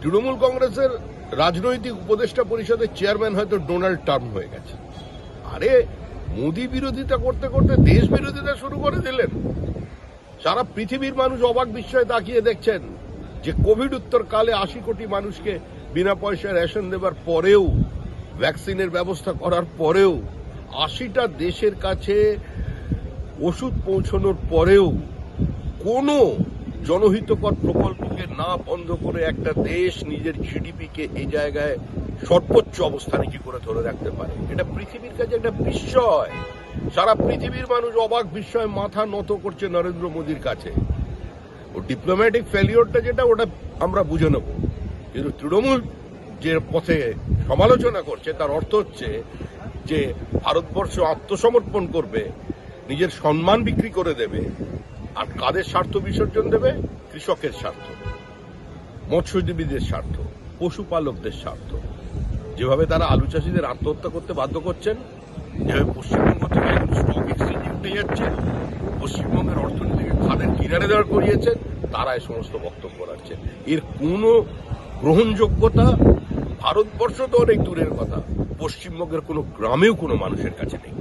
তৃণমূল কংগ্রেসের রাজনৈতিক উপদেষ্টা পরিষদের চেয়ারম্যান হয়তো ডোনাল্ড ট্রাম্প হয়ে গেছে। আরে মোদি বিরোধিতা করতে করতে দেশ বিরোধিতা শুরু করে দিলেন। সারা পৃথিবীর মানুষ অবাক বিস্ময়ে তাকিয়ে দেখছেন যে কোভিড উত্তর কালে 80 কোটি মানুষকে বিনা পয়সায় রেশন দেবার পরেও, ভ্যাকসিনের ব্যবস্থা করার পরেও, 80টা দেশের কাছে ওষুধ পৌঁছানোর পরেও কোনো জনহিতকর প্রকল্পকে না বন্ধ করে একটা দেশ নিজের জিডিপিকে এই জায়গায় সর্বোচ্চ অবস্থানে কি করে ধরে রাখতে পারে, এটা পৃথিবীর কাছে একটা বিস্ময়। সারা পৃথিবীর মানুষ অবাক বিস্ময় মাথা নত করছে নরেন্দ্র মোদীর কাছে। ও ডিপ্লোম্যাটিক ফেলিওরটা যেটা, ওটা আমরা বুঝে নেব, কিন্তু তৃণমূল যে পথে সমালোচনা করছে তার অর্থ হচ্ছে যে ভারতবর্ষ আত্মসমর্পণ করবে, নিজের সম্মান বিক্রি করে দেবে, আর কাদের স্বার্থ বিসর্জন দেবে? কৃষকের স্বার্থ, মৎস্যজীবীদের স্বার্থ, পশুপালকদের স্বার্থ। যেভাবে তারা আলু চাষিদের আত্মহত্যা করতে বাধ্য করছেন, যেভাবে পশ্চিমবঙ্গ থেকে স্টক এক্সচেঞ্জে উঠে যাচ্ছে, পশ্চিমবঙ্গের অর্থনীতিকে খাদের কিনারে দাঁড় করিয়েছেন, তারা এই সমস্ত বক্তব্য রাখছে। এর কোনো গ্রহণযোগ্যতা ভারতবর্ষ তো অনেক দূরের কথা, পশ্চিমবঙ্গের কোনো গ্রামেও কোনো মানুষের কাছে নেই।